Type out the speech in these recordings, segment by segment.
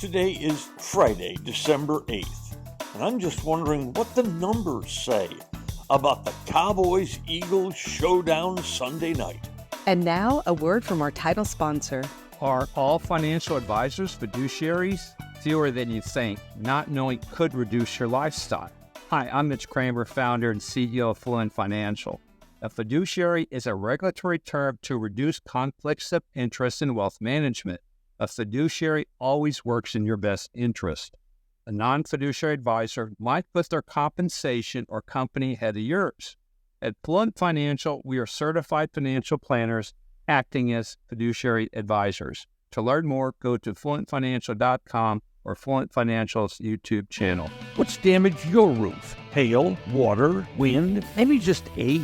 Today is Friday, December 8th, and I'm just wondering what the numbers say about the Cowboys-Eagles showdown Sunday night. And now, a word from our title sponsor. Are all financial advisors fiduciaries? Fewer than you think. Not knowing could reduce your lifestyle. Hi, I'm Mitch Kramer, founder and CEO of Fluent Financial. A fiduciary is a regulatory term to reduce conflicts of interest in wealth management. A fiduciary always works in your best interest. A non-fiduciary advisor might put their compensation or company ahead of yours. At Fluent Financial, we are certified financial planners acting as fiduciary advisors. To learn more, go to fluentfinancial.com or Fluent Financial's YouTube channel. What's damaged your roof? Hail, water, wind, maybe just age.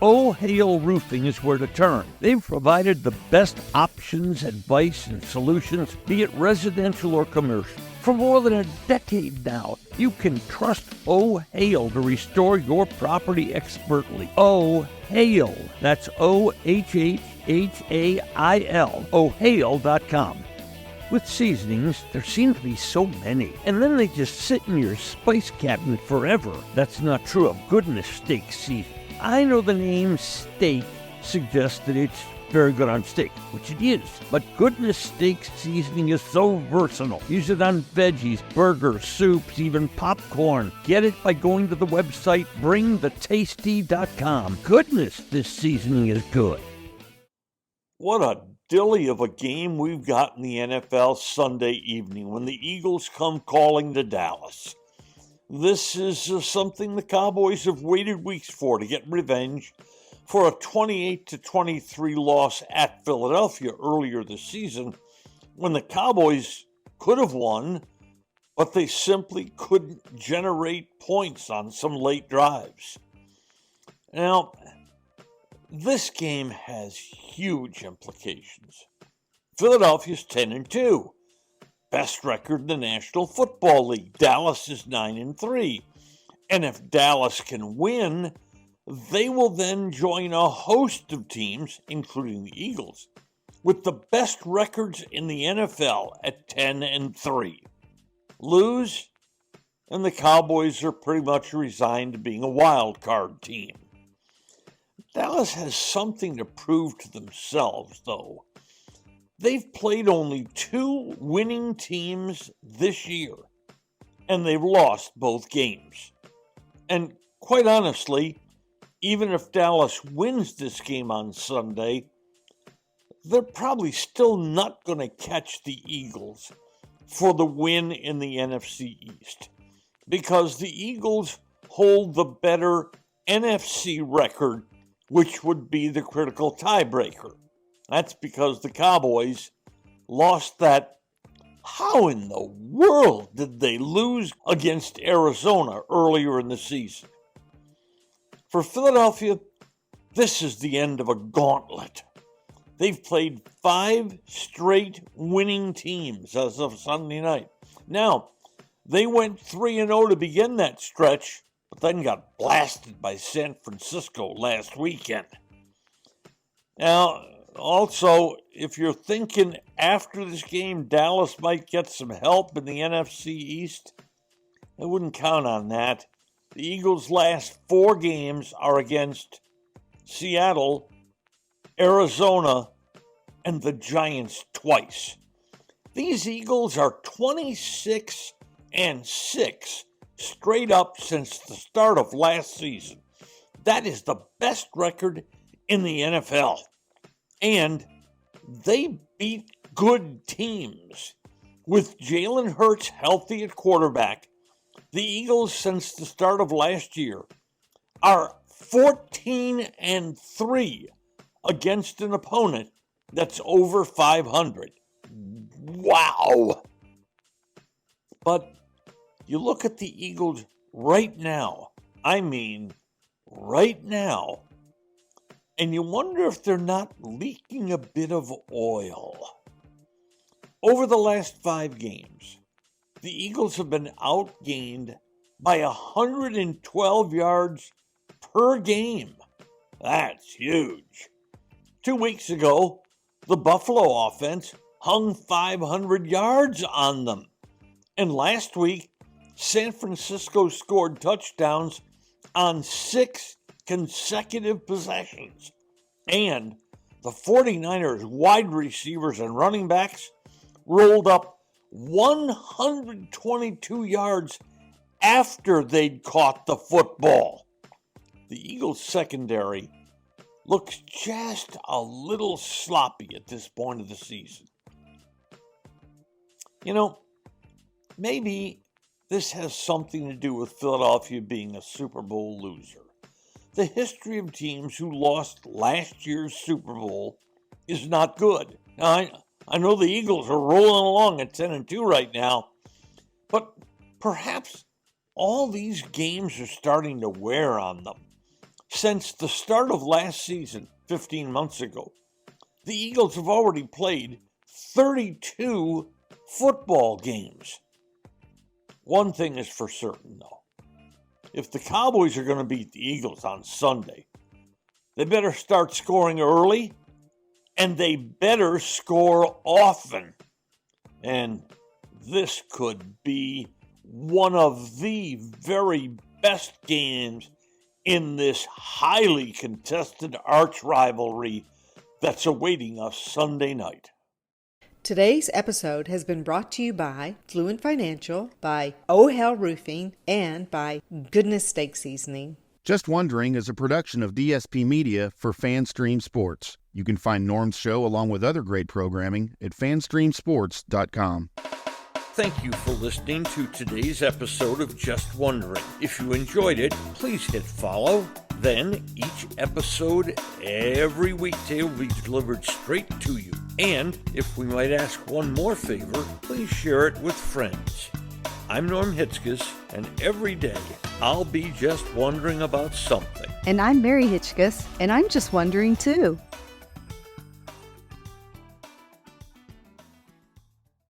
Oh Hail Roofing is where to turn. They've provided the best options, advice, and solutions, be it residential or commercial. For more than a decade now, you can trust Oh Hail to restore your property expertly. Oh Hail. That's OHHHAIL. OHail.com. With seasonings, there seem to be so many, and then they just sit in your spice cabinet forever. That's not true of Goodness Steak Seasoning. I know the name steak suggests that it's very good on steak, which it is, but Goodness Steak Seasoning is so versatile. Use it on veggies, burgers, soups, even popcorn. Get it by going to the website bringthetasty.com. Goodness, this seasoning is good. What a dilly of a game we've got in the NFL Sunday evening when the Eagles come calling to Dallas. This is something the Cowboys have waited weeks for, to get revenge for a 28-23 loss at Philadelphia earlier this season, when the Cowboys could have won, but they simply couldn't generate points on some late drives. Now, this game has huge implications. Philadelphia's 10-2. Best record in the National Football League. Dallas is 9-3. And if Dallas can win, they will then join a host of teams, including the Eagles, with the best records in the NFL at 10-3. Lose, and the Cowboys are pretty much resigned to being a wild card team. Dallas has something to prove to themselves, though. They've played only 2 winning teams this year, and they've lost both games. And quite honestly, even if Dallas wins this game on Sunday, they're probably still not going to catch the Eagles for the win in the NFC East, because the Eagles hold the better NFC record, which would be the critical tiebreaker. That's because the Cowboys lost that. How in the world did they lose against Arizona earlier in the season? For Philadelphia, this is the end of a gauntlet. They've played 5 straight winning teams as of Sunday night. Now, they went 3-0 to begin that stretch, but then got blasted by San Francisco last weekend. Now, also, if you're thinking after this game Dallas might get some help in the NFC East, I wouldn't count on that. The Eagles' last 4 games are against Seattle, Arizona, and the Giants twice. These Eagles are 26-6 straight up since the start of last season. That is the best record in the NFL. And they beat good teams. With Jalen Hurts healthy at quarterback, the Eagles, since the start of last year, are 14-3 against an opponent that's over 500. Wow! But you look at the Eagles right now, right now, and you wonder if they're not leaking a bit of oil. Over the last 5 games, the Eagles have been outgained by 112 yards per game. That's huge. 2 weeks ago, the Buffalo offense hung 500 yards on them. And last week, San Francisco scored touchdowns on 6 consecutive possessions. And the 49ers wide receivers and running backs rolled up 122 yards after they'd caught the football. The Eagles secondary looks just a little sloppy at this point of the season. You know, maybe this has something to do with Philadelphia being a Super Bowl loser. The history of teams who lost last year's Super Bowl is not good. Now, I know the Eagles are rolling along at 10-2 right now, but perhaps all these games are starting to wear on them. Since the start of last season, 15 months ago, the Eagles have already played 32 football games. One thing is for certain, though. If the Cowboys are going to beat the Eagles on Sunday, they better start scoring early, and they better score often. And this could be one of the very best games in this highly contested arch rivalry that's awaiting us Sunday night. Today's episode has been brought to you by Fluent Financial, by Oh Hell Roofing, and by Goodness Steak Seasoning. Just Wondering is a production of DSP Media for FanStream Sports. You can find Norm's show along with other great programming at fanstreamsports.com. Thank you for listening to today's episode of Just Wondering. If you enjoyed it, please hit follow. Then each episode every weekday will be delivered straight to you. And if we might ask one more favor, please share it with friends. I'm Norm Hitzges, and every day I'll be just wondering about something. And I'm Mary Hitchkus, and I'm just wondering too.